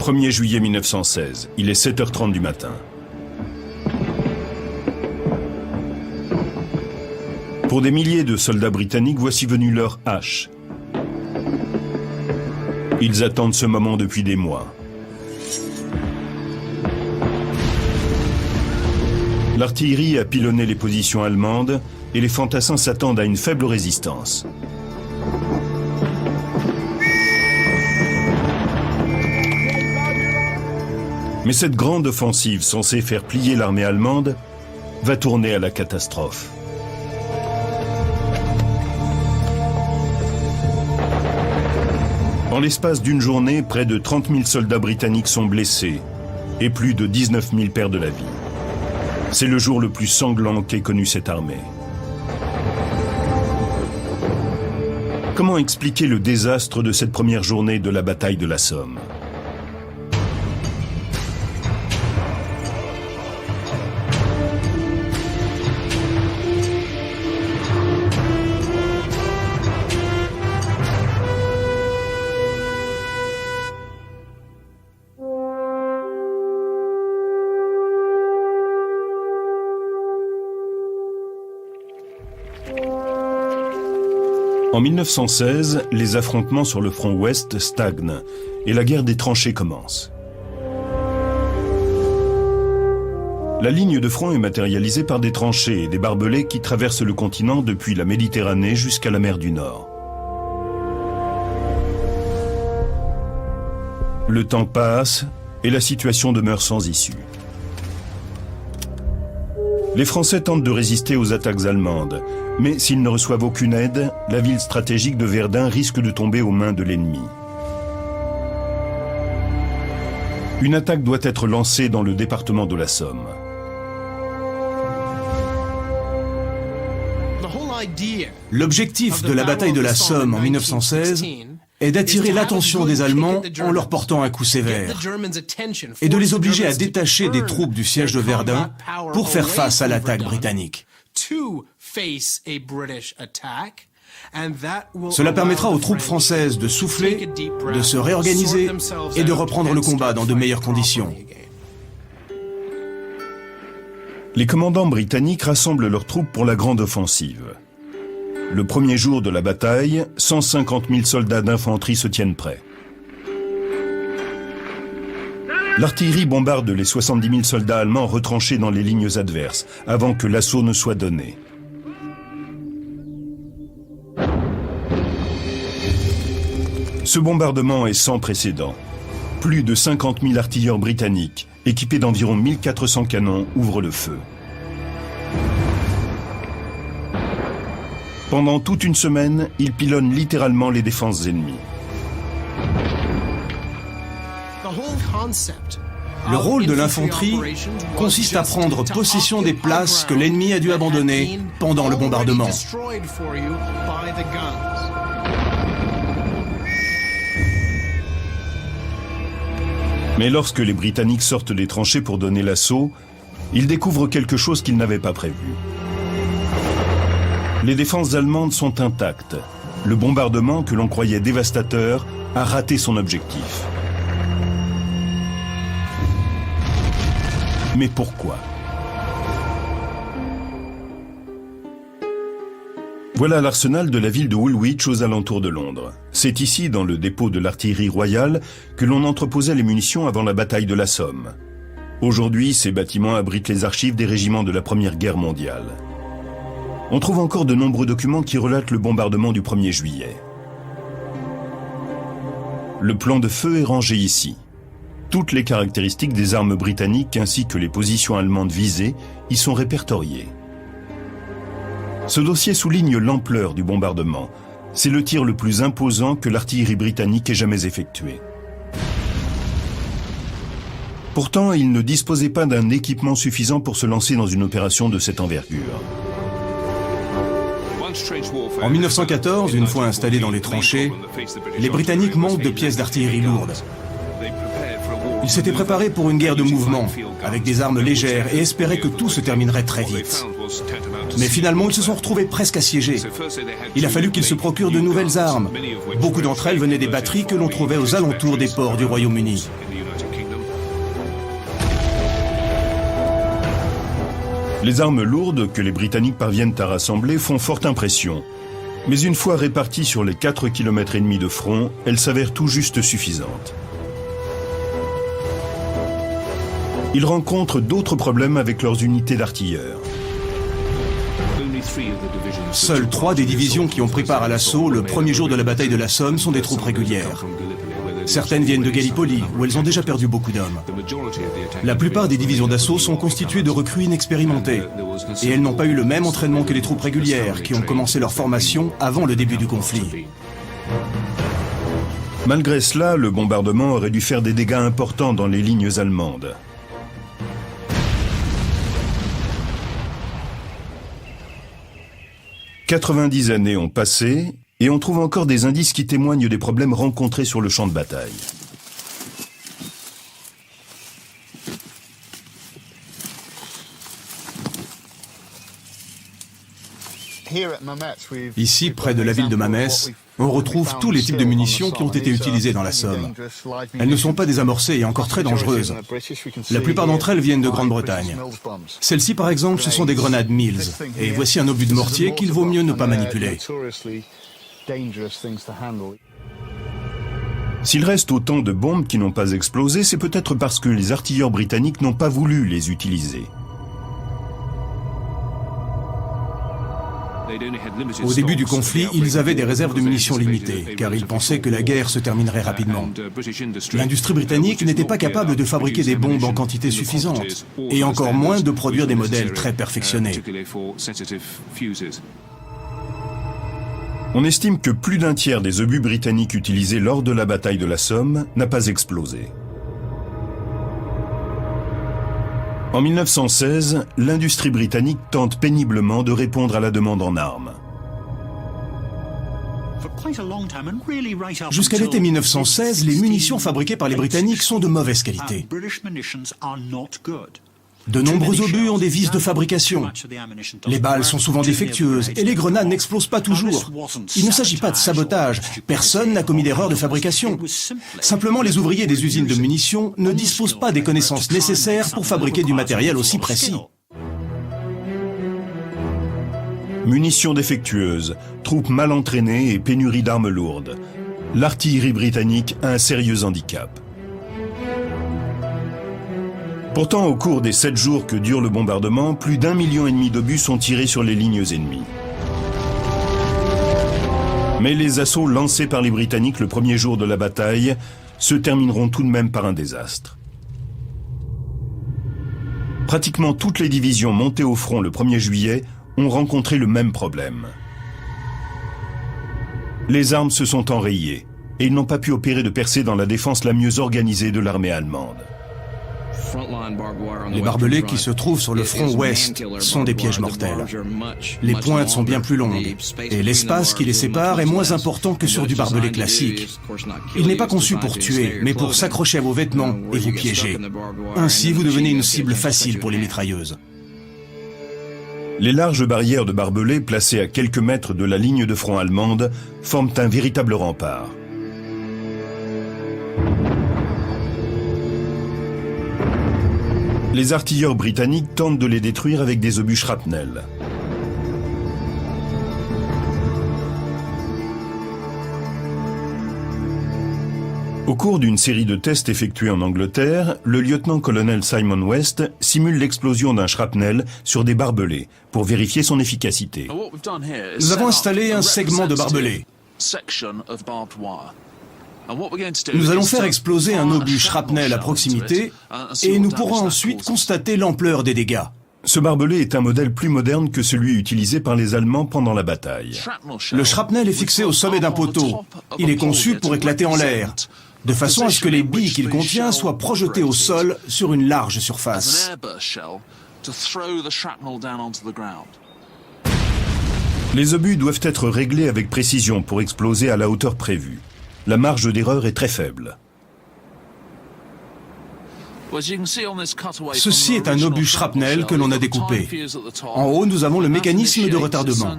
1er juillet 1916, il est 7h30 du matin. Pour des milliers de soldats britanniques, voici venue leur hache. Ils attendent ce moment depuis des mois. L'artillerie a pilonné les positions allemandes et les fantassins s'attendent à une faible résistance. Mais cette grande offensive censée faire plier l'armée allemande va tourner à la catastrophe. En l'espace d'une journée, près de 30 000 soldats britanniques sont blessés et plus de 19 000 perdent la vie. C'est le jour le plus sanglant qu'ait connu cette armée. Comment expliquer le désastre de cette première journée de la bataille de la Somme ? En 1916, les affrontements sur le front ouest stagnent et la guerre des tranchées commence. La ligne de front est matérialisée par des tranchées et des barbelés qui traversent le continent depuis la Méditerranée jusqu'à la mer du Nord. Le temps passe et la situation demeure sans issue. Les Français tentent de résister aux attaques allemandes, mais s'ils ne reçoivent aucune aide, la ville stratégique de Verdun risque de tomber aux mains de l'ennemi. Une attaque doit être lancée dans le département de la Somme. L'objectif de la bataille de la Somme en 1916 est d'attirer l'attention des Allemands en leur portant un coup sévère et de les obliger à détacher des troupes du siège de Verdun pour faire face à l'attaque britannique. Cela permettra aux troupes françaises de souffler, de se réorganiser et de reprendre le combat dans de meilleures conditions. Les commandants britanniques rassemblent leurs troupes pour la grande offensive. Le premier jour de la bataille, 150 000 soldats d'infanterie se tiennent prêts. L'artillerie bombarde les 70 000 soldats allemands retranchés dans les lignes adverses, avant que l'assaut ne soit donné. Ce bombardement est sans précédent. Plus de 50 000 artilleurs britanniques, équipés d'environ 1400 canons, ouvrent le feu. Pendant toute une semaine, ils pilonnent littéralement les défenses ennemies. Le rôle de l'infanterie consiste à prendre possession des places que l'ennemi a dû abandonner pendant le bombardement. Mais lorsque les Britanniques sortent des tranchées pour donner l'assaut, ils découvrent quelque chose qu'ils n'avaient pas prévu. Les défenses allemandes sont intactes. Le bombardement, que l'on croyait dévastateur, a raté son objectif. Mais pourquoi ? Voilà l'arsenal de la ville de Woolwich aux alentours de Londres. C'est ici, dans le dépôt de l'artillerie royale, que l'on entreposait les munitions avant la bataille de la Somme. Aujourd'hui, ces bâtiments abritent les archives des régiments de la Première Guerre mondiale. On trouve encore de nombreux documents qui relatent le bombardement du 1er juillet. Le plan de feu est rangé ici. Toutes les caractéristiques des armes britanniques ainsi que les positions allemandes visées y sont répertoriées. Ce dossier souligne l'ampleur du bombardement. C'est le tir le plus imposant que l'artillerie britannique ait jamais effectué. Pourtant, il ne disposait pas d'un équipement suffisant pour se lancer dans une opération de cette envergure. En 1914, une fois installés dans les tranchées, les Britanniques manquent de pièces d'artillerie lourdes. Ils s'étaient préparés pour une guerre de mouvement, avec des armes légères, et espéraient que tout se terminerait très vite. Mais finalement, ils se sont retrouvés presque assiégés. Il a fallu qu'ils se procurent de nouvelles armes. Beaucoup d'entre elles venaient des batteries que l'on trouvait aux alentours des ports du Royaume-Uni. Les armes lourdes que les Britanniques parviennent à rassembler font forte impression. Mais une fois réparties sur les 4,5 km de front, elles s'avèrent tout juste suffisantes. Ils rencontrent d'autres problèmes avec leurs unités d'artilleurs. Seules 3 des divisions qui ont pris part à l'assaut le premier jour de la bataille de la Somme sont des troupes régulières. Certaines viennent de Gallipoli, où elles ont déjà perdu beaucoup d'hommes. La plupart des divisions d'assaut sont constituées de recrues inexpérimentées. Et elles n'ont pas eu le même entraînement que les troupes régulières, qui ont commencé leur formation avant le début du conflit. Malgré cela, le bombardement aurait dû faire des dégâts importants dans les lignes allemandes. « 90 années ont passé et on trouve encore des indices qui témoignent des problèmes rencontrés sur le champ de bataille. Ici, près de la ville de Mamès, on retrouve tous les types de munitions qui ont été utilisées dans la Somme. Elles ne sont pas désamorcées et encore très dangereuses. La plupart d'entre elles viennent de Grande-Bretagne. Celles-ci, par exemple, ce sont des grenades Mills. Et voici un obus de mortier qu'il vaut mieux ne pas manipuler. S'il reste autant de bombes qui n'ont pas explosé, c'est peut-être parce que les artilleurs britanniques n'ont pas voulu les utiliser. Au début du conflit, ils avaient des réserves de munitions limitées, car ils pensaient que la guerre se terminerait rapidement. L'industrie britannique n'était pas capable de fabriquer des bombes en quantité suffisante, et encore moins de produire des modèles très perfectionnés. On estime que plus d'un tiers des obus britanniques utilisés lors de la bataille de la Somme n'a pas explosé. En 1916, l'industrie britannique tente péniblement de répondre à la demande en armes. Jusqu'à l'été 1916, les munitions fabriquées par les Britanniques sont de mauvaise qualité. De nombreux obus ont des vices de fabrication. Les balles sont souvent défectueuses et les grenades n'explosent pas toujours. Il ne s'agit pas de sabotage. Personne n'a commis d'erreur de fabrication. Simplement, les ouvriers des usines de munitions ne disposent pas des connaissances nécessaires pour fabriquer du matériel aussi précis. Munitions défectueuses, troupes mal entraînées et pénurie d'armes lourdes. L'artillerie britannique a un sérieux handicap. Pourtant, au cours des 7 jours que dure le bombardement, plus d'1,5 million d'obus sont tirés sur les lignes ennemies. Mais les assauts lancés par les Britanniques le premier jour de la bataille se termineront tout de même par un désastre. Pratiquement toutes les divisions montées au front le 1er juillet ont rencontré le même problème. Les armes se sont enrayées et ils n'ont pas pu opérer de percée dans la défense la mieux organisée de l'armée allemande. Les barbelés qui se trouvent sur le front ouest sont des pièges mortels. Les pointes sont bien plus longues et l'espace qui les sépare est moins important que sur du barbelé classique. Il n'est pas conçu pour tuer, mais pour s'accrocher à vos vêtements et vous piéger. Ainsi, vous devenez une cible facile pour les mitrailleuses. Les larges barrières de barbelés placées à quelques mètres de la ligne de front allemande forment un véritable rempart. Les artilleurs britanniques tentent de les détruire avec des obus shrapnel. Au cours d'une série de tests effectués en Angleterre, le lieutenant-colonel Simon West simule l'explosion d'un shrapnel sur des barbelés pour vérifier son efficacité. Nous avons installé un segment de barbelé. Nous allons faire exploser un obus shrapnel à proximité et nous pourrons ensuite constater l'ampleur des dégâts. Ce barbelé est un modèle plus moderne que celui utilisé par les Allemands pendant la bataille. Le shrapnel est fixé au sommet d'un poteau. Il est conçu pour éclater en l'air, de façon à ce que les billes qu'il contient soient projetées au sol sur une large surface. Les obus doivent être réglés avec précision pour exploser à la hauteur prévue. La marge d'erreur est très faible. Ceci est un obus shrapnel que l'on a découpé. En haut, nous avons le mécanisme de retardement.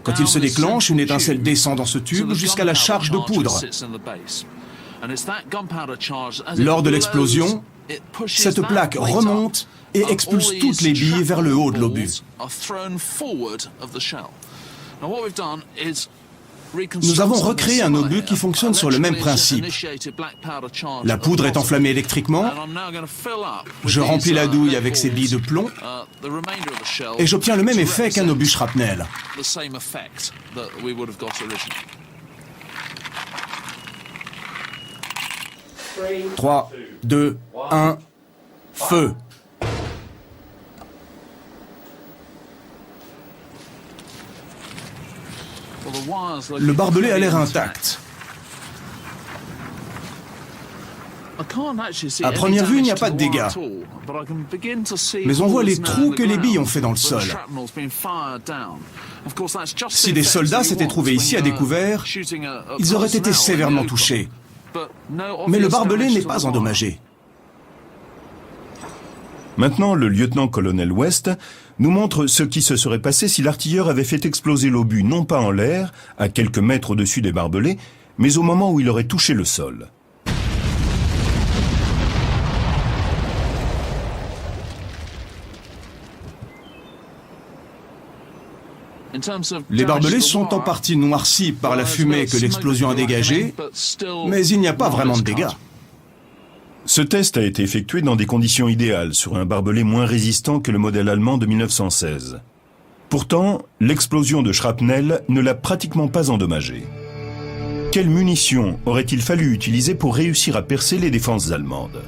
Quand il se déclenche, une étincelle descend dans ce tube jusqu'à la charge de poudre. Lors de l'explosion, cette plaque remonte et expulse toutes les billes vers le haut de l'obus. Nous avons recréé un obus qui fonctionne sur le même principe. La poudre est enflammée électriquement, je remplis la douille avec ces billes de plomb et j'obtiens le même effet qu'un obus shrapnel. 3, 2, 1, feu! Le barbelé a l'air intact. À première vue, il n'y a pas de dégâts. Mais on voit les trous que les billes ont fait dans le sol. Si des soldats s'étaient trouvés ici à découvert, ils auraient été sévèrement touchés. Mais le barbelé n'est pas endommagé. Maintenant, le lieutenant-colonel West nous montre ce qui se serait passé si l'artilleur avait fait exploser l'obus non pas en l'air, à quelques mètres au-dessus des barbelés, mais au moment où il aurait touché le sol. Les barbelés sont en partie noircis par la fumée que l'explosion a dégagée, mais il n'y a pas vraiment de dégâts. Ce test a été effectué dans des conditions idéales sur un barbelé moins résistant que le modèle allemand de 1916. Pourtant, l'explosion de shrapnel ne l'a pratiquement pas endommagé. Quelles munitions aurait-il fallu utiliser pour réussir à percer les défenses allemandes ?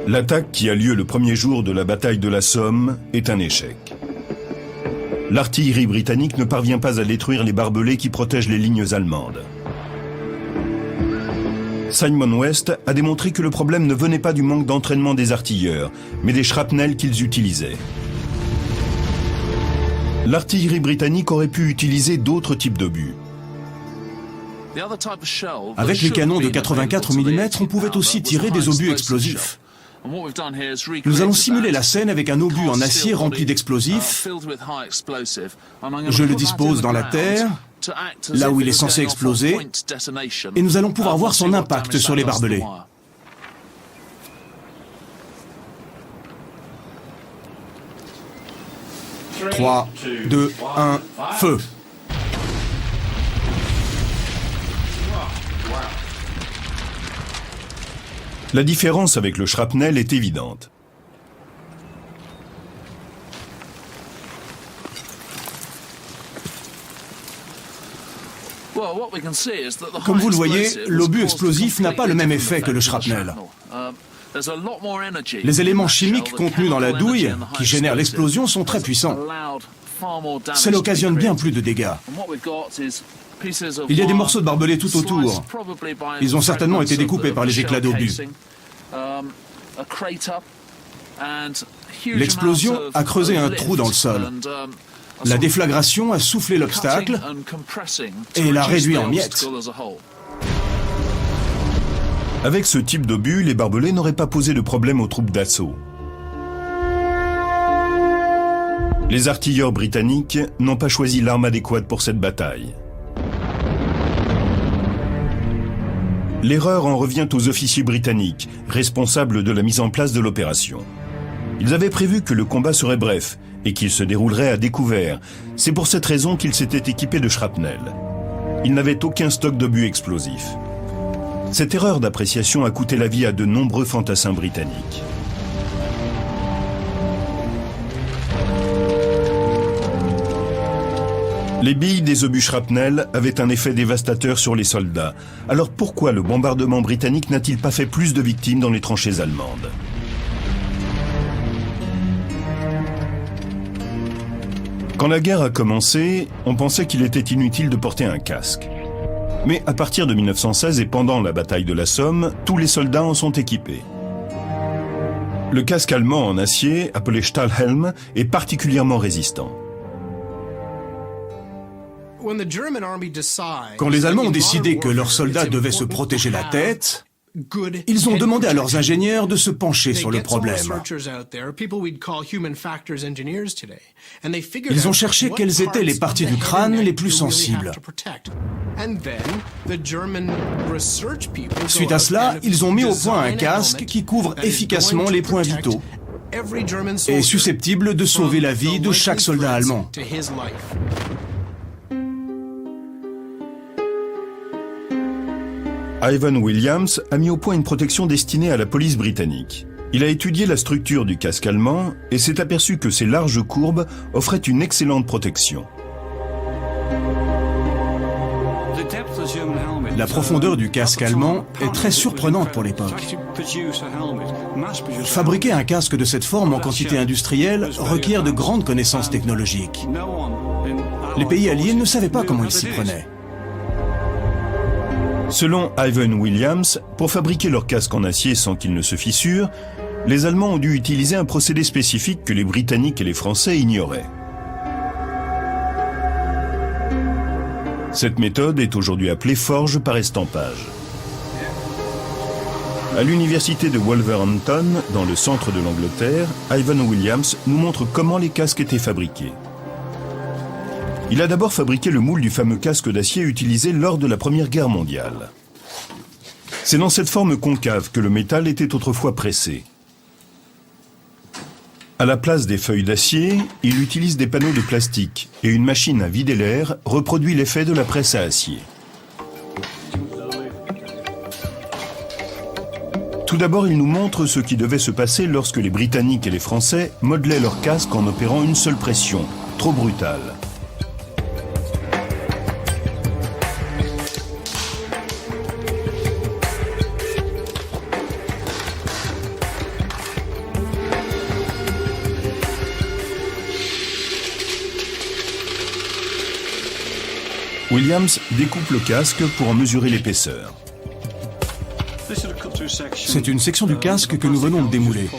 L'attaque qui a lieu le premier jour de la bataille de la Somme est un échec. L'artillerie britannique ne parvient pas à détruire les barbelés qui protègent les lignes allemandes. Simon West a démontré que le problème ne venait pas du manque d'entraînement des artilleurs, mais des shrapnels qu'ils utilisaient. L'artillerie britannique aurait pu utiliser d'autres types d'obus. Avec les canons de 84 mm, on pouvait aussi tirer des obus explosifs. Nous allons simuler la scène avec un obus en acier rempli d'explosifs. Je le dispose dans la terre, là où il est censé exploser, et nous allons pouvoir voir son impact sur les barbelés. « 3, 2, 1, feu !» La différence avec le shrapnel est évidente. Comme vous le voyez, l'obus explosif n'a pas le même effet que le shrapnel. Les éléments chimiques contenus dans la douille, qui génèrent l'explosion, sont très puissants. Cela occasionne bien plus de dégâts. Il y a des morceaux de barbelés tout autour. Ils ont certainement été découpés par les éclats d'obus. L'explosion a creusé un trou dans le sol. La déflagration a soufflé l'obstacle et l'a réduit en miettes. Avec ce type d'obus, les barbelés n'auraient pas posé de problème aux troupes d'assaut. Les artilleurs britanniques n'ont pas choisi l'arme adéquate pour cette bataille. L'erreur en revient aux officiers britanniques, responsables de la mise en place de l'opération. Ils avaient prévu que le combat serait bref et qu'il se déroulerait à découvert. C'est pour cette raison qu'ils s'étaient équipés de shrapnel. Ils n'avaient aucun stock d'obus explosifs. Cette erreur d'appréciation a coûté la vie à de nombreux fantassins britanniques. Les billes des obus shrapnel avaient un effet dévastateur sur les soldats. Alors pourquoi le bombardement britannique n'a-t-il pas fait plus de victimes dans les tranchées allemandes ? Quand la guerre a commencé, on pensait qu'il était inutile de porter un casque. Mais à partir de 1916 et pendant la bataille de la Somme, tous les soldats en sont équipés. Le casque allemand en acier, appelé Stahlhelm, est particulièrement résistant. Quand les Allemands ont décidé que leurs soldats devaient se protéger la tête, ils ont demandé à leurs ingénieurs de se pencher sur le problème. Ils ont cherché quelles étaient les parties du crâne les plus sensibles. Suite à cela, ils ont mis au point un casque qui couvre efficacement les points vitaux et est susceptible de sauver la vie de chaque soldat allemand. Ivan Williams a mis au point une protection destinée à la police britannique. Il a étudié la structure du casque allemand et s'est aperçu que ses larges courbes offraient une excellente protection. La profondeur du casque allemand est très surprenante pour l'époque. Fabriquer un casque de cette forme en quantité industrielle requiert de grandes connaissances technologiques. Les pays alliés ne savaient pas comment ils s'y prenaient. Selon Ivan Williams, pour fabriquer leur casque en acier sans qu'il ne se fissure, les Allemands ont dû utiliser un procédé spécifique que les Britanniques et les Français ignoraient. Cette méthode est aujourd'hui appelée forge par estampage. À l'université de Wolverhampton, dans le centre de l'Angleterre, Ivan Williams nous montre comment les casques étaient fabriqués. Il a d'abord fabriqué le moule du fameux casque d'acier utilisé lors de la Première Guerre mondiale. C'est dans cette forme concave que le métal était autrefois pressé. À la place des feuilles d'acier, il utilise des panneaux de plastique et une machine à vider l'air reproduit l'effet de la presse à acier. Tout d'abord, il nous montre ce qui devait se passer lorsque les Britanniques et les Français modelaient leur casque en opérant une seule pression, trop brutale. Williams découpe le casque pour en mesurer l'épaisseur. C'est une section du casque que nous venons de démouler.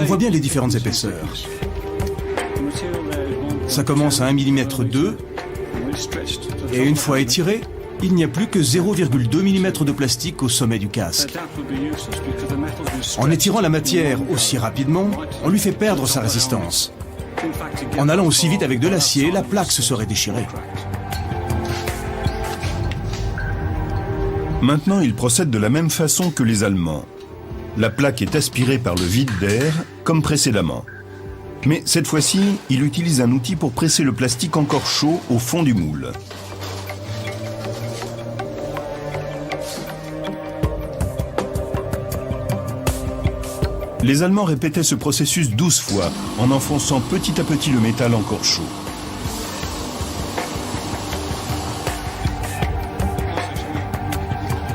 On voit bien les différentes épaisseurs. Ça commence à 1,2 mm et une fois étiré, il n'y a plus que 0,2 mm de plastique au sommet du casque. En étirant la matière aussi rapidement, on lui fait perdre sa résistance. En allant aussi vite avec de l'acier, la plaque se serait déchirée. Maintenant, il procède de la même façon que les Allemands. La plaque est aspirée par le vide d'air, comme précédemment. Mais cette fois-ci, il utilise un outil pour presser le plastique encore chaud au fond du moule. Les Allemands répétaient ce processus 12 fois, en enfonçant petit à petit le métal encore chaud.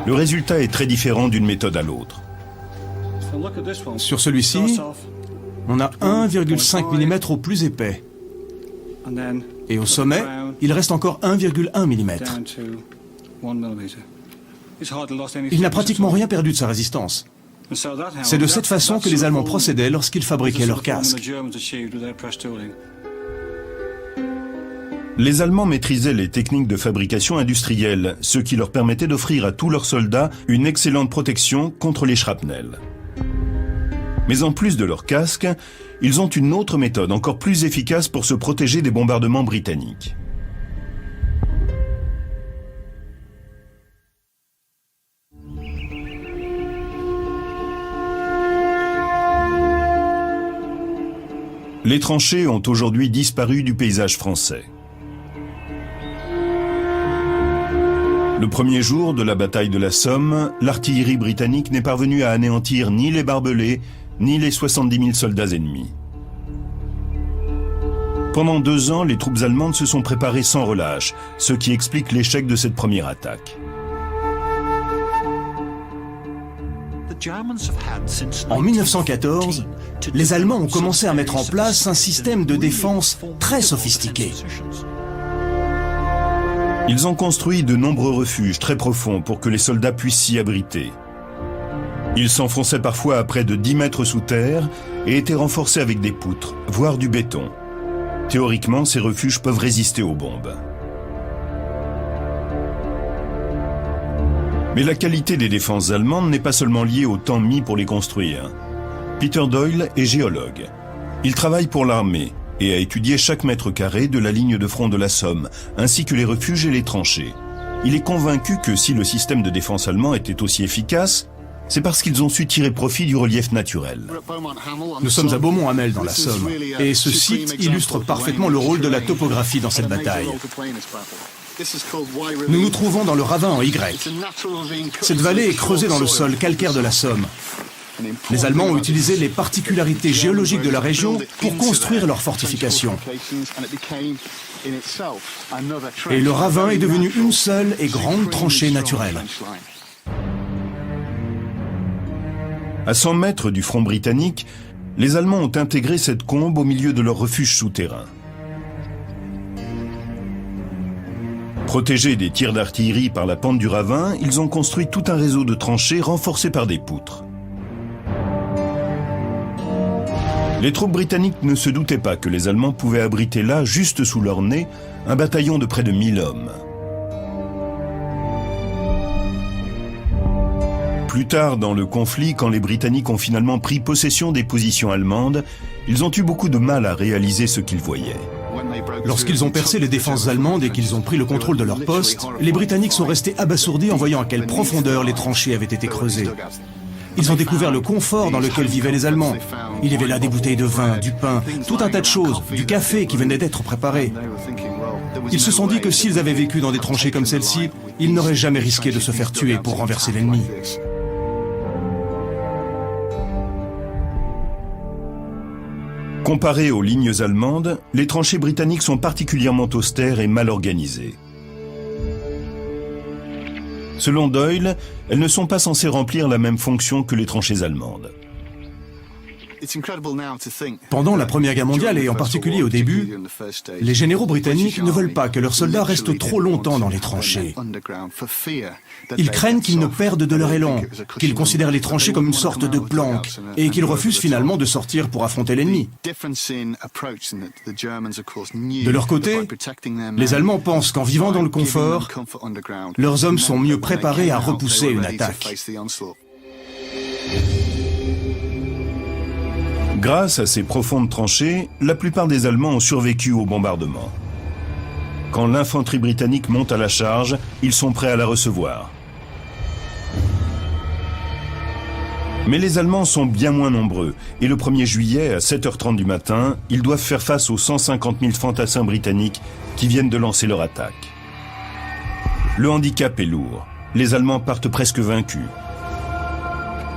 Le résultat est très différent d'une méthode à l'autre. Sur celui-ci, on a 1,5 mm au plus épais. Et au sommet, il reste encore 1,1 mm. Il n'a pratiquement rien perdu de sa résistance. C'est de cette façon que les Allemands procédaient lorsqu'ils fabriquaient leurs casques. Les Allemands maîtrisaient les techniques de fabrication industrielle, ce qui leur permettait d'offrir à tous leurs soldats une excellente protection contre les shrapnels. Mais en plus de leurs casques, ils ont une autre méthode encore plus efficace pour se protéger des bombardements britanniques. Les tranchées ont aujourd'hui disparu du paysage français. Le premier jour de la bataille de la Somme, l'artillerie britannique n'est parvenue à anéantir ni les barbelés, ni les 70 000 soldats ennemis. Pendant 2 ans, les troupes allemandes se sont préparées sans relâche, ce qui explique l'échec de cette première attaque. En 1914, les Allemands ont commencé à mettre en place un système de défense très sophistiqué. Ils ont construit de nombreux refuges très profonds pour que les soldats puissent s'y abriter. Ils s'enfonçaient parfois à près de 10 mètres sous terre et étaient renforcés avec des poutres, voire du béton. Théoriquement, ces refuges peuvent résister aux bombes. Mais la qualité des défenses allemandes n'est pas seulement liée au temps mis pour les construire. Peter Doyle est géologue. Il travaille pour l'armée et a étudié chaque mètre carré de la ligne de front de la Somme, ainsi que les refuges et les tranchées. Il est convaincu que si le système de défense allemand était aussi efficace, c'est parce qu'ils ont su tirer profit du relief naturel. Nous sommes à Beaumont-Hamel dans la Somme, et ce site illustre parfaitement le rôle de la topographie dans cette bataille. Nous nous trouvons dans le ravin en Y. Cette vallée est creusée dans le sol calcaire de la Somme. Les Allemands ont utilisé les particularités géologiques de la région pour construire leurs fortifications. Et le ravin est devenu une seule et grande tranchée naturelle. À 100 mètres du front britannique, les Allemands ont intégré cette combe au milieu de leur refuge souterrain. Protégés des tirs d'artillerie par la pente du ravin, ils ont construit tout un réseau de tranchées renforcées par des poutres. Les troupes britanniques ne se doutaient pas que les Allemands pouvaient abriter là, juste sous leur nez, un bataillon de près de 1000 hommes. Plus tard dans le conflit, quand les Britanniques ont finalement pris possession des positions allemandes, ils ont eu beaucoup de mal à réaliser ce qu'ils voyaient. Lorsqu'ils ont percé les défenses allemandes et qu'ils ont pris le contrôle de leur poste, les Britanniques sont restés abasourdis en voyant à quelle profondeur les tranchées avaient été creusées. Ils ont découvert le confort dans lequel vivaient les Allemands. Il y avait là des bouteilles de vin, du pain, tout un tas de choses, du café qui venait d'être préparé. Ils se sont dit que s'ils avaient vécu dans des tranchées comme celle-ci, ils n'auraient jamais risqué de se faire tuer pour renverser l'ennemi. Comparées aux lignes allemandes, les tranchées britanniques sont particulièrement austères et mal organisées. Selon Doyle, elles ne sont pas censées remplir la même fonction que les tranchées allemandes. Pendant la Première Guerre mondiale, et en particulier au début, les généraux britanniques ne veulent pas que leurs soldats restent trop longtemps dans les tranchées. Ils craignent qu'ils ne perdent de leur élan, qu'ils considèrent les tranchées comme une sorte de planque, et qu'ils refusent finalement de sortir pour affronter l'ennemi. De leur côté, les Allemands pensent qu'en vivant dans le confort, leurs hommes sont mieux préparés à repousser une attaque. Grâce à ces profondes tranchées, la plupart des Allemands ont survécu au bombardement. Quand l'infanterie britannique monte à la charge, ils sont prêts à la recevoir. Mais les Allemands sont bien moins nombreux, et le 1er juillet, à 7h30 du matin, ils doivent faire face aux 150 000 fantassins britanniques qui viennent de lancer leur attaque. Le handicap est lourd. Les Allemands partent presque vaincus.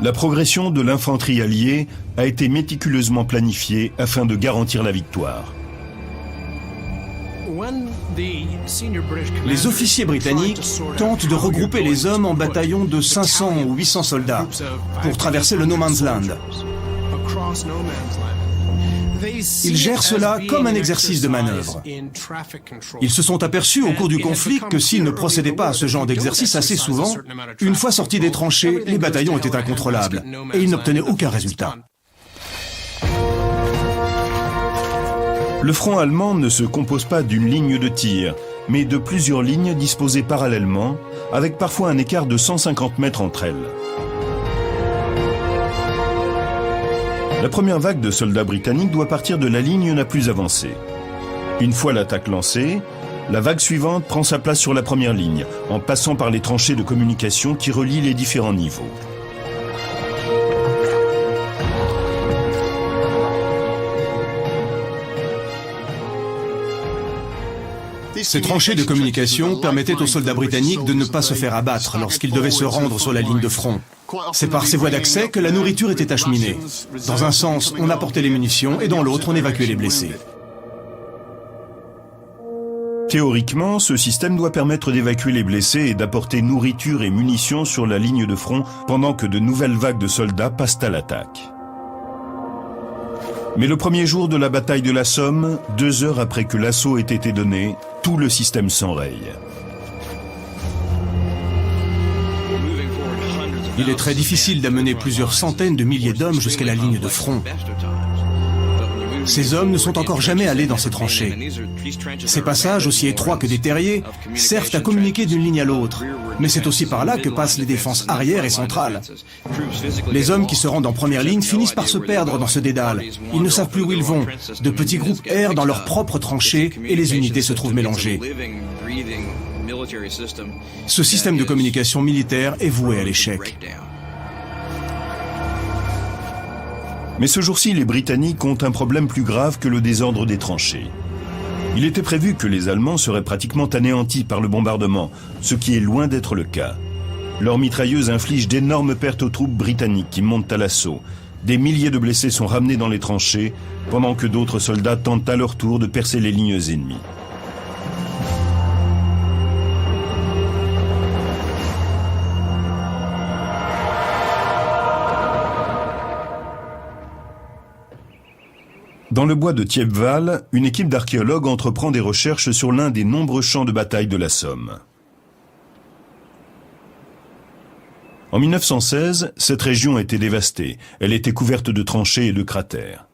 La progression de l'infanterie alliée a été méticuleusement planifiée afin de garantir la victoire. Les officiers britanniques tentent de regrouper les hommes en bataillons de 500 ou 800 soldats pour traverser le No Man's Land. Ils gèrent cela comme un exercice de manœuvre. Ils se sont aperçus au cours du conflit que s'ils ne procédaient pas à ce genre d'exercice assez souvent, une fois sortis des tranchées, les bataillons étaient incontrôlables et ils n'obtenaient aucun résultat. Le front allemand ne se compose pas d'une ligne de tir, mais de plusieurs lignes disposées parallèlement, avec parfois un écart de 150 mètres entre elles. La première vague de soldats britanniques doit partir de la ligne la plus avancée. Une fois l'attaque lancée, la vague suivante prend sa place sur la première ligne, en passant par les tranchées de communication qui relient les différents niveaux. Ces tranchées de communication permettaient aux soldats britanniques de ne pas se faire abattre lorsqu'ils devaient se rendre sur la ligne de front. C'est par ces voies d'accès que la nourriture était acheminée. Dans un sens, on apportait les munitions et dans l'autre, on évacuait les blessés. Théoriquement, ce système doit permettre d'évacuer les blessés et d'apporter nourriture et munitions sur la ligne de front pendant que de nouvelles vagues de soldats passent à l'attaque. Mais le premier jour de la bataille de la Somme, 2 heures après que l'assaut ait été donné, tout le système s'enraye. Il est très difficile d'amener plusieurs centaines de milliers d'hommes jusqu'à la ligne de front. Ces hommes ne sont encore jamais allés dans ces tranchées. Ces passages, aussi étroits que des terriers, servent à communiquer d'une ligne à l'autre. Mais c'est aussi par là que passent les défenses arrière et centrales. Les hommes qui se rendent en première ligne finissent par se perdre dans ce dédale. Ils ne savent plus où ils vont. De petits groupes errent dans leurs propres tranchées et les unités se trouvent mélangées. Ce système de communication militaire est voué à l'échec. Mais ce jour-ci, les Britanniques ont un problème plus grave que le désordre des tranchées. Il était prévu que les Allemands seraient pratiquement anéantis par le bombardement, ce qui est loin d'être le cas. Leurs mitrailleuses infligent d'énormes pertes aux troupes britanniques qui montent à l'assaut. Des milliers de blessés sont ramenés dans les tranchées, pendant que d'autres soldats tentent à leur tour de percer les lignes ennemies. Dans le bois de Thiepval, une équipe d'archéologues entreprend des recherches sur l'un des nombreux champs de bataille de la Somme. En 1916, cette région était dévastée. Elle était couverte de tranchées et de cratères.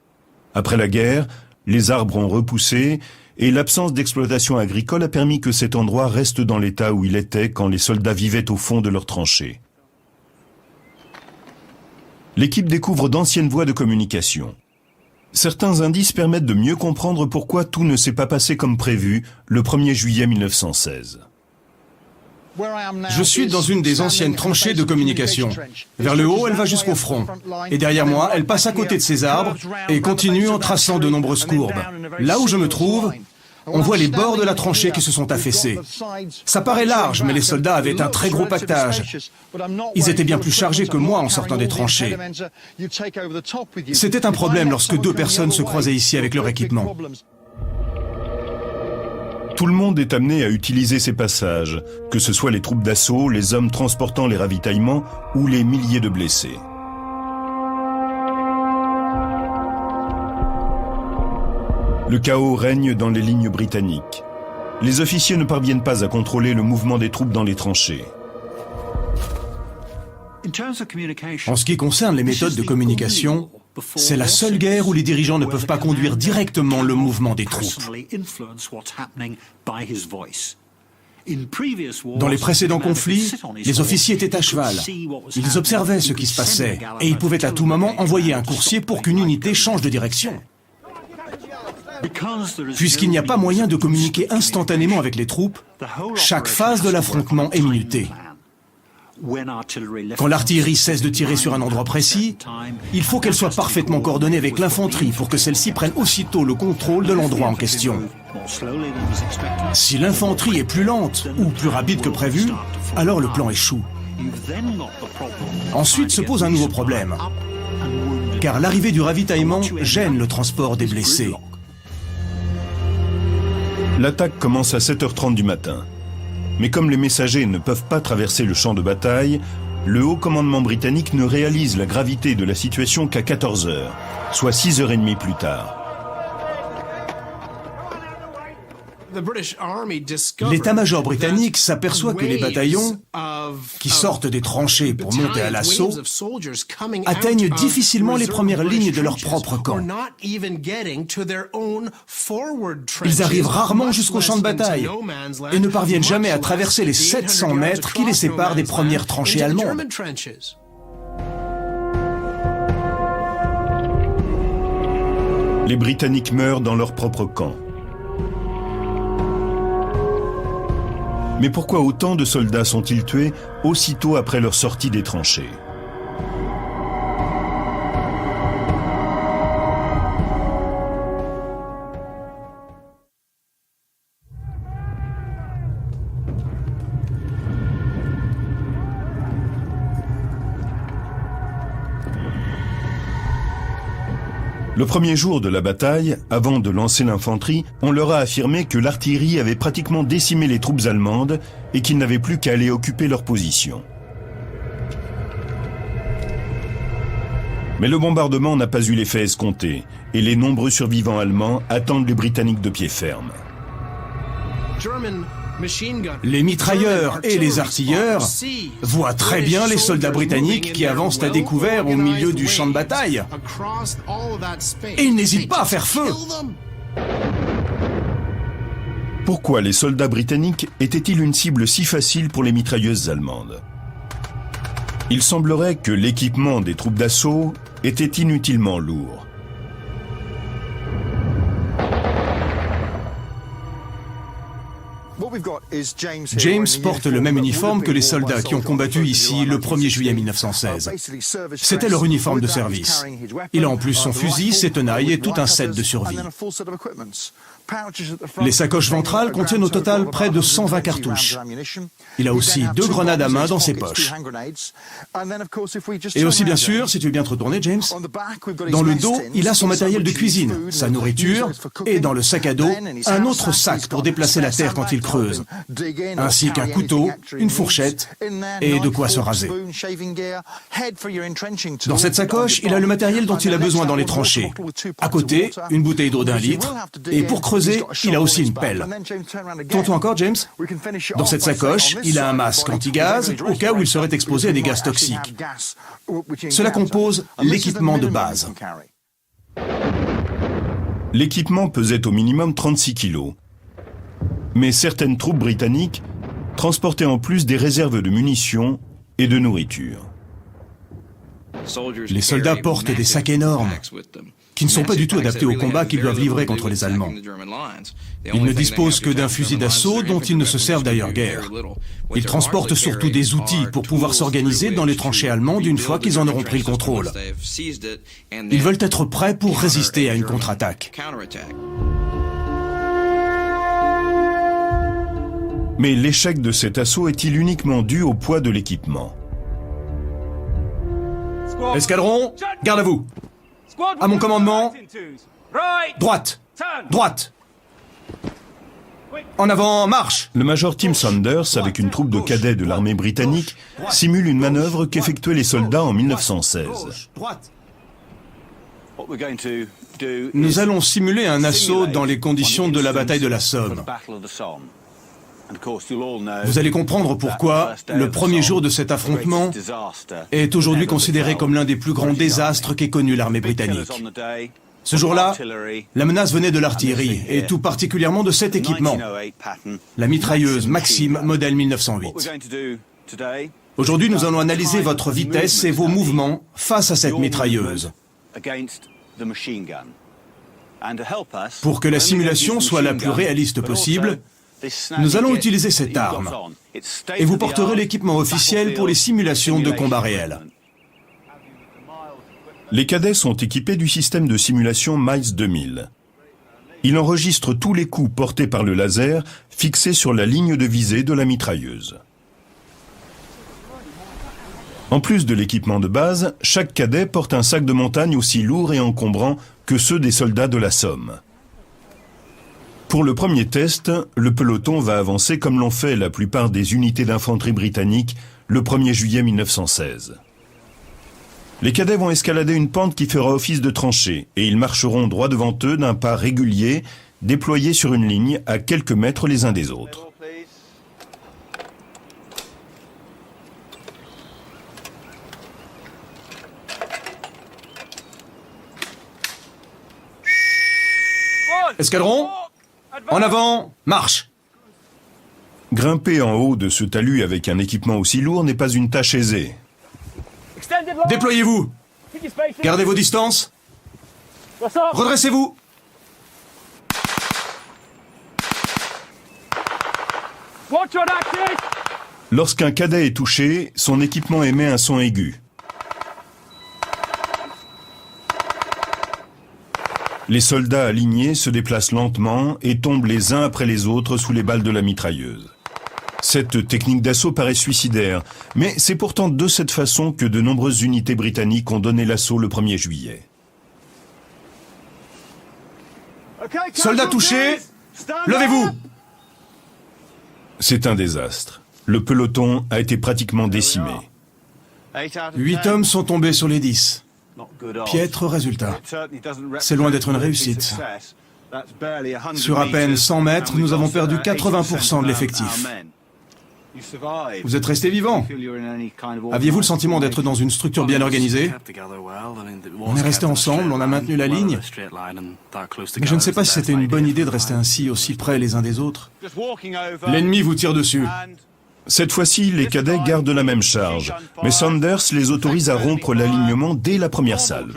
Après la guerre, les arbres ont repoussé et l'absence d'exploitation agricole a permis que cet endroit reste dans l'état où il était quand les soldats vivaient au fond de leurs tranchées. L'équipe découvre d'anciennes voies de communication. Certains indices permettent de mieux comprendre pourquoi tout ne s'est pas passé comme prévu le 1er juillet 1916. Je suis dans une des anciennes tranchées de communication. Vers le haut, elle va jusqu'au front. Et derrière moi, elle passe à côté de ces arbres et continue en traçant de nombreuses courbes. Là où je me trouve, on voit les bords de la tranchée qui se sont affaissés. Ça paraît large, mais les soldats avaient un très gros pactage. Ils étaient bien plus chargés que moi en sortant des tranchées. C'était un problème lorsque deux personnes se croisaient ici avec leur équipement. Tout le monde est amené à utiliser ces passages, que ce soit les troupes d'assaut, les hommes transportant les ravitaillements ou les milliers de blessés. Le chaos règne dans les lignes britanniques. Les officiers ne parviennent pas à contrôler le mouvement des troupes dans les tranchées. En ce qui concerne les méthodes de communication, c'est la seule guerre où les dirigeants ne peuvent pas conduire directement le mouvement des troupes. Dans les précédents conflits, les officiers étaient à cheval. Ils observaient ce qui se passait et ils pouvaient à tout moment envoyer un coursier pour qu'une unité change de direction. Puisqu'il n'y a pas moyen de communiquer instantanément avec les troupes, chaque phase de l'affrontement est minutée. Quand l'artillerie cesse de tirer sur un endroit précis, il faut qu'elle soit parfaitement coordonnée avec l'infanterie pour que celle-ci prenne aussitôt le contrôle de l'endroit en question. Si l'infanterie est plus lente ou plus rapide que prévu, alors le plan échoue. Ensuite se pose un nouveau problème, car l'arrivée du ravitaillement gêne le transport des blessés. L'attaque commence à 7h30 du matin. Mais comme les messagers ne peuvent pas traverser le champ de bataille, le haut commandement britannique ne réalise la gravité de la situation qu'à 14h, soit 6h30 plus tard. L'état-major britannique s'aperçoit que les bataillons, qui sortent des tranchées pour monter à l'assaut, atteignent difficilement les premières lignes de leur propre camp. Ils arrivent rarement jusqu'au champ de bataille et ne parviennent jamais à traverser les 700 mètres qui les séparent des premières tranchées allemandes. Les Britanniques meurent dans leur propre camp. Mais pourquoi autant de soldats sont-ils tués aussitôt après leur sortie des tranchées ? Le premier jour de la bataille, avant de lancer l'infanterie, on leur a affirmé que l'artillerie avait pratiquement décimé les troupes allemandes et qu'ils n'avaient plus qu'à aller occuper leur position. Mais le bombardement n'a pas eu l'effet escompté et les nombreux survivants allemands attendent les Britanniques de pied ferme. Les mitrailleurs et les artilleurs voient très bien les soldats britanniques qui avancent à découvert au milieu du champ de bataille. Et ils n'hésitent pas à faire feu. Pourquoi les soldats britanniques étaient-ils une cible si facile pour les mitrailleuses allemandes? Il semblerait que l'équipement des troupes d'assaut était inutilement lourd. James porte le même uniforme que les soldats qui ont combattu ici le 1er juillet 1916. C'était leur uniforme de service. Il a en plus son fusil, ses tenailles et tout un set de survie. Les sacoches ventrales contiennent au total près de 120 cartouches. Il a aussi 2 grenades à main dans ses poches. Et aussi, bien sûr, si tu veux bien te retourner, James, dans le dos, il a son matériel de cuisine, sa nourriture, et dans le sac à dos, un autre sac pour déplacer la terre quand il creuse, ainsi qu'un couteau, une fourchette et de quoi se raser. Dans cette sacoche, il a le matériel dont il a besoin dans les tranchées. À côté, une bouteille d'eau d'1 litre, et pour creuser, il a aussi une pelle. Tourne-toi encore, James. Dans cette sacoche, il a un masque anti-gaz au cas où il serait exposé à des gaz toxiques. Cela compose l'équipement de base. L'équipement pesait au minimum 36 kilos. Mais certaines troupes britanniques transportaient en plus des réserves de munitions et de nourriture. Les soldats portent des sacs énormes, qui ne sont pas du tout adaptés au combat qu'ils doivent livrer contre les Allemands. Ils ne disposent que d'un fusil d'assaut dont ils ne se servent d'ailleurs guère. Ils transportent surtout des outils pour pouvoir s'organiser dans les tranchées allemandes une fois qu'ils en auront pris le contrôle. Ils veulent être prêts pour résister à une contre-attaque. Mais l'échec de cet assaut est-il uniquement dû au poids de l'équipement? Escadron, garde à vous. À mon commandement, droite, droite. En avant, marche. Le major Tim Saunders, avec une troupe de cadets de l'armée britannique, simule une manœuvre qu'effectuaient les soldats en 1916. Nous allons simuler un assaut dans les conditions de la bataille de la Somme. Vous allez comprendre pourquoi le premier jour de cet affrontement est aujourd'hui considéré comme l'un des plus grands désastres qu'ait connu l'armée britannique. Ce jour-là, la menace venait de l'artillerie, et tout particulièrement de cet équipement, la mitrailleuse Maxim modèle 1908. Aujourd'hui, nous allons analyser votre vitesse et vos mouvements face à cette mitrailleuse. Pour que la simulation soit la plus réaliste possible, nous allons utiliser cette arme, et vous porterez l'équipement officiel pour les simulations de combat réels. Les cadets sont équipés du système de simulation Miles 2000. Il enregistre tous les coups portés par le laser fixé sur la ligne de visée de la mitrailleuse. En plus de l'équipement de base, chaque cadet porte un sac de montagne aussi lourd et encombrant que ceux des soldats de la Somme. Pour le premier test, le peloton va avancer comme l'ont fait la plupart des unités d'infanterie britanniques le 1er juillet 1916. Les cadets vont escalader une pente qui fera office de tranchée et ils marcheront droit devant eux d'un pas régulier, déployés sur une ligne à quelques mètres les uns des autres. Escadron, en avant, marche. Grimper en haut de ce talus avec un équipement aussi lourd n'est pas une tâche aisée. Déployez-vous. Gardez vos distances. Redressez-vous. Lorsqu'un cadet est touché, son équipement émet un son aigu. Les soldats alignés se déplacent lentement et tombent les uns après les autres sous les balles de la mitrailleuse. Cette technique d'assaut paraît suicidaire, mais c'est pourtant de cette façon que de nombreuses unités britanniques ont donné l'assaut le 1er juillet. Soldats touchés, levez-vous. C'est un désastre. Le peloton a été pratiquement décimé. 8 hommes sont tombés sur les 10. Piètre résultat. C'est loin d'être une réussite. Sur à peine 100 mètres, nous avons perdu 80% de l'effectif. Vous êtes resté vivant. Aviez-vous le sentiment d'être dans une structure bien organisée? On est resté ensemble, on a maintenu la ligne. Mais je ne sais pas si c'était une bonne idée de rester ainsi, aussi près les uns des autres. L'ennemi vous tire dessus. Cette fois-ci, les cadets gardent la même charge, mais Sanders les autorise à rompre l'alignement dès la première salve.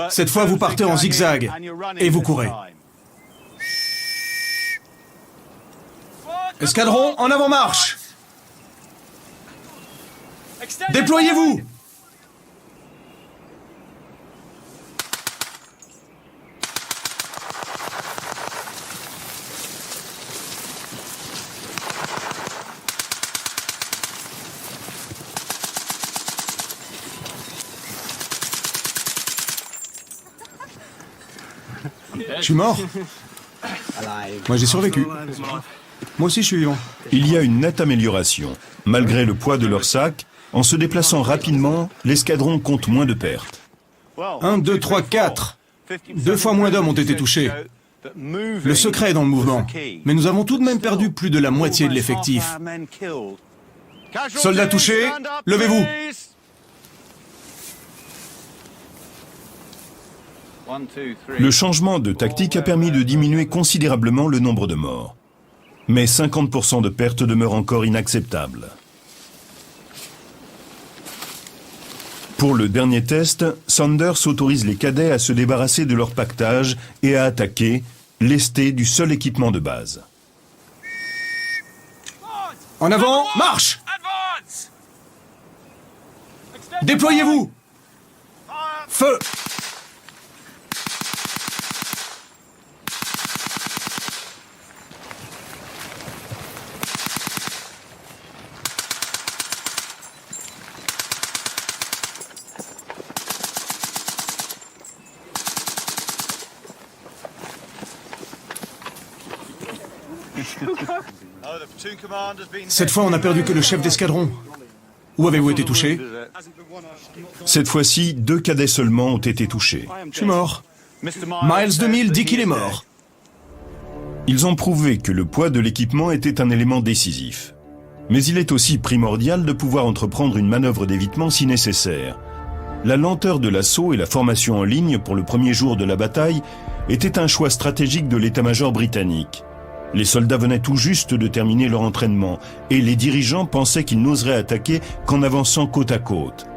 Cette fois, vous partez en zigzag et vous courez. Escadron, en avant-marche! Déployez-vous! Je suis mort. Moi, j'ai survécu. Moi aussi, je suis vivant. Il y a une nette amélioration. Malgré le poids de leur sac, en se déplaçant rapidement, l'escadron compte moins de pertes. 1, 2, 3, 4. 2 fois moins d'hommes ont été touchés. Le secret est dans le mouvement. Mais nous avons tout de même perdu plus de la moitié de l'effectif. Soldats touchés, levez-vous. Le changement de tactique a permis de diminuer considérablement le nombre de morts. Mais 50% de pertes demeurent encore inacceptables. Pour le dernier test, Sanders autorise les cadets à se débarrasser de leur pactage et à attaquer, lestés du seul équipement de base. En avant, marche! Déployez-vous! Feu! Cette fois, on n'a perdu que le chef d'escadron. Où avez-vous été touché? Cette fois-ci, 2 cadets seulement ont été touchés. Je suis mort. Miles 2000 dit qu'il est mort. Ils ont prouvé que le poids de l'équipement était un élément décisif. Mais il est aussi primordial de pouvoir entreprendre une manœuvre d'évitement si nécessaire. La lenteur de l'assaut et la formation en ligne pour le premier jour de la bataille étaient un choix stratégique de l'état-major britannique. Les soldats venaient tout juste de terminer leur entraînement et les dirigeants pensaient qu'ils n'oseraient attaquer qu'en avançant côte à côte.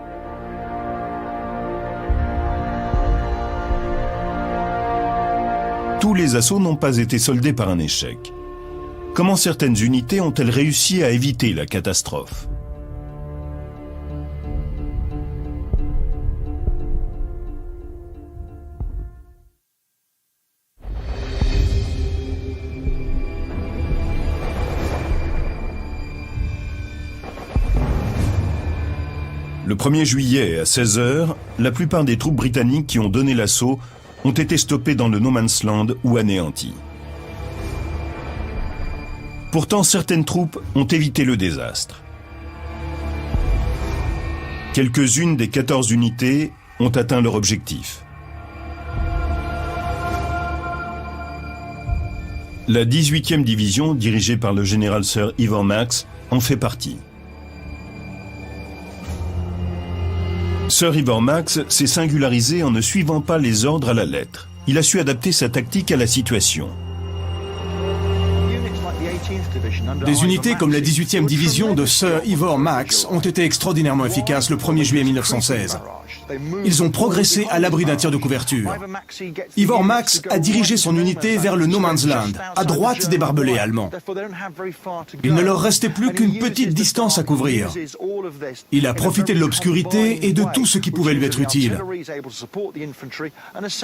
Tous les assauts n'ont pas été soldés par un échec. Comment certaines unités ont-elles réussi à éviter la catastrophe ? Le 1er juillet à 16h, la plupart des troupes britanniques qui ont donné l'assaut ont été stoppées dans le No Man's Land ou anéanties. Pourtant, certaines troupes ont évité le désastre. Quelques-unes des 14 unités ont atteint leur objectif. La 18e division, dirigée par le général Sir Ivor Max, en fait partie. Sir Ivor Max s'est singularisé en ne suivant pas les ordres à la lettre. Il a su adapter sa tactique à la situation. Des unités comme la 18e division de Sir Ivor Max ont été extraordinairement efficaces le 1er juillet 1916. Ils ont progressé à l'abri d'un tir de couverture. Ivor Max a dirigé son unité vers le No Man's Land, à droite des barbelés allemands. Il ne leur restait plus qu'une petite distance à couvrir. Il a profité de l'obscurité et de tout ce qui pouvait lui être utile.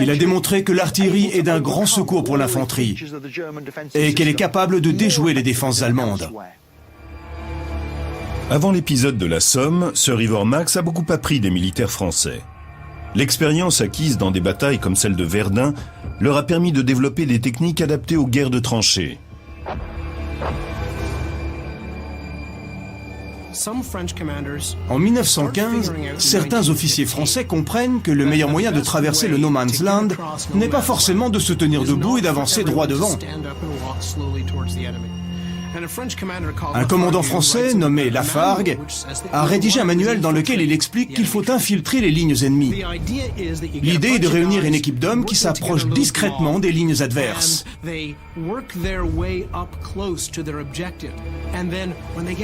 Il a démontré que l'artillerie est d'un grand secours pour l'infanterie et qu'elle est capable de déjouer les défenses allemandes. Avant l'épisode de la Somme, Sir Ivor Max a beaucoup appris des militaires français. L'expérience acquise dans des batailles comme celle de Verdun leur a permis de développer des techniques adaptées aux guerres de tranchées. En 1915, certains officiers français comprennent que le meilleur moyen de traverser le No Man's Land n'est pas forcément de se tenir debout et d'avancer droit devant. Un commandant français nommé Lafargue a rédigé un manuel dans lequel il explique qu'il faut infiltrer les lignes ennemies. L'idée est de réunir une équipe d'hommes qui s'approchent discrètement des lignes adverses.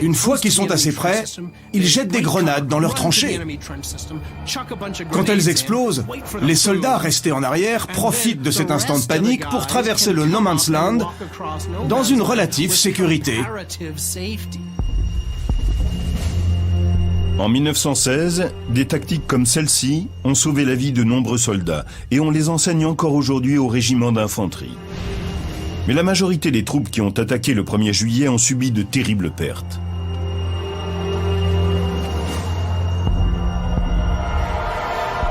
Une fois qu'ils sont assez près, ils jettent des grenades dans leurs tranchées. Quand elles explosent, les soldats restés en arrière profitent de cet instant de panique pour traverser le No Man's Land dans une relative sécurité. En 1916, des tactiques comme celle-ci ont sauvé la vie de nombreux soldats et on les enseigne encore aujourd'hui au régiment d'infanterie. Mais la majorité des troupes qui ont attaqué le 1er juillet ont subi de terribles pertes.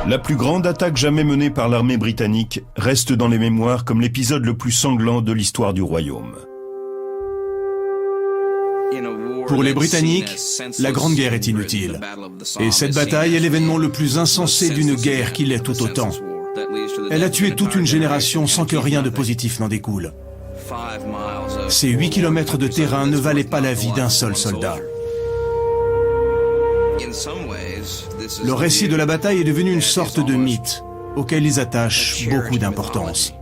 La plus grande attaque jamais menée par l'armée britannique reste dans les mémoires comme l'épisode le plus sanglant de l'histoire du royaume. Pour les Britanniques, la Grande Guerre est inutile. Et cette bataille est l'événement le plus insensé d'une guerre qui l'est tout autant. Elle a tué toute une génération sans que rien de positif n'en découle. Ces 8 kilomètres de terrain ne valaient pas la vie d'un seul soldat. Le récit de la bataille est devenu une sorte de mythe, auquel ils attachent beaucoup d'importance.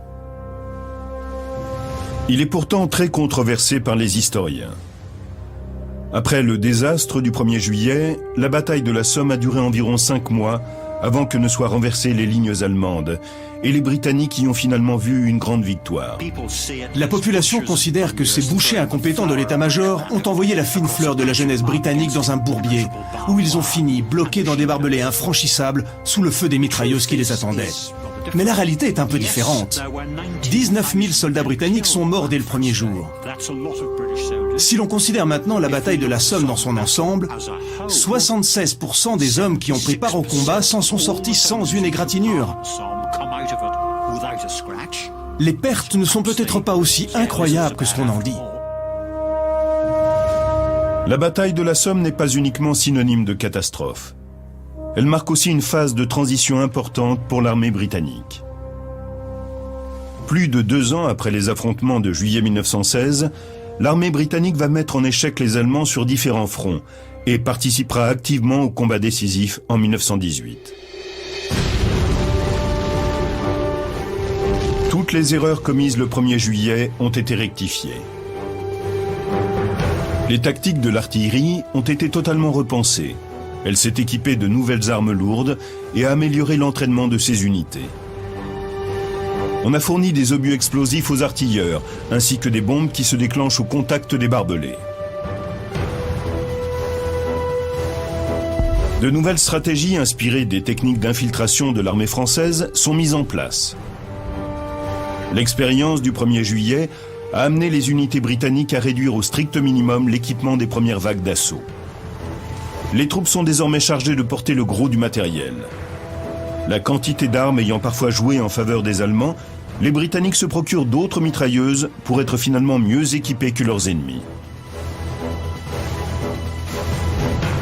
Il est pourtant très controversé par les historiens. Après le désastre du 1er juillet, la bataille de la Somme a duré environ 5 mois avant que ne soient renversées les lignes allemandes, et les Britanniques y ont finalement vu une grande victoire. La population considère que ces bouchers incompétents de l'état-major ont envoyé la fine fleur de la jeunesse britannique dans un bourbier, où ils ont fini bloqués dans des barbelés infranchissables sous le feu des mitrailleuses qui les attendaient. Mais la réalité est un peu différente. 19 000 soldats britanniques sont morts dès le premier jour. Si l'on considère maintenant la bataille de la Somme dans son ensemble, 76% des hommes qui ont pris part au combat s'en sont sortis sans une égratignure. Les pertes ne sont peut-être pas aussi incroyables que ce qu'on en dit. La bataille de la Somme n'est pas uniquement synonyme de catastrophe. Elle marque aussi une phase de transition importante pour l'armée britannique. Plus de 2 ans après les affrontements de juillet 1916, l'armée britannique va mettre en échec les Allemands sur différents fronts et participera activement au combat décisif en 1918. Toutes les erreurs commises le 1er juillet ont été rectifiées. Les tactiques de l'artillerie ont été totalement repensées. Elle s'est équipée de nouvelles armes lourdes et a amélioré l'entraînement de ses unités. On a fourni des obus explosifs aux artilleurs, ainsi que des bombes qui se déclenchent au contact des barbelés. De nouvelles stratégies inspirées des techniques d'infiltration de l'armée française sont mises en place. L'expérience du 1er juillet a amené les unités britanniques à réduire au strict minimum l'équipement des premières vagues d'assaut. Les troupes sont désormais chargées de porter le gros du matériel. La quantité d'armes ayant parfois joué en faveur des Allemands, les Britanniques se procurent d'autres mitrailleuses pour être finalement mieux équipés que leurs ennemis.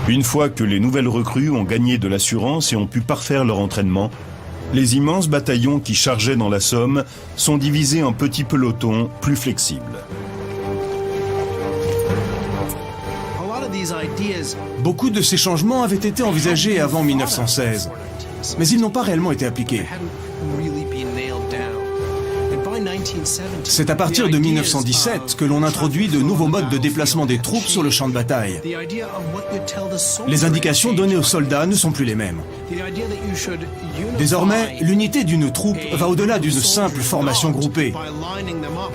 Une fois que les nouvelles recrues ont gagné de l'assurance et ont pu parfaire leur entraînement, les immenses bataillons qui chargeaient dans la Somme sont divisés en petits pelotons plus flexibles. Beaucoup de ces changements avaient été envisagés avant 1916, mais ils n'ont pas réellement été appliqués. C'est à partir de 1917 que l'on introduit de nouveaux modes de déplacement des troupes sur le champ de bataille. Les indications données aux soldats ne sont plus les mêmes. Désormais, l'unité d'une troupe va au-delà d'une simple formation groupée.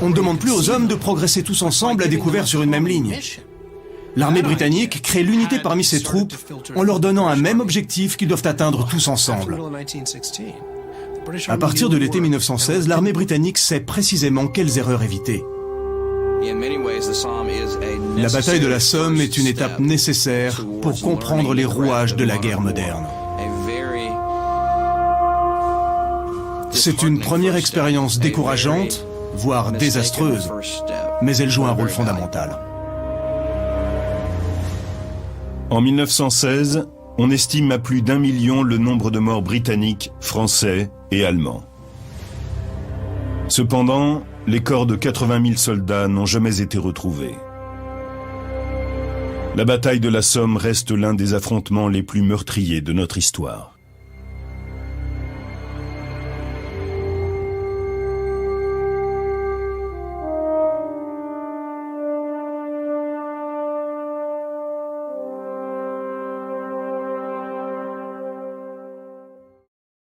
On ne demande plus aux hommes de progresser tous ensemble à découvert sur une même ligne. L'armée britannique crée l'unité parmi ses troupes en leur donnant un même objectif qu'ils doivent atteindre tous ensemble. À partir de l'été 1916, l'armée britannique sait précisément quelles erreurs éviter. La bataille de la Somme est une étape nécessaire pour comprendre les rouages de la guerre moderne. C'est une première expérience décourageante, voire désastreuse, mais elle joue un rôle fondamental. En 1916, on estime à plus d'1 million le nombre de morts britanniques, français et allemands. Cependant, les corps de 80 000 soldats n'ont jamais été retrouvés. La bataille de la Somme reste l'un des affrontements les plus meurtriers de notre histoire.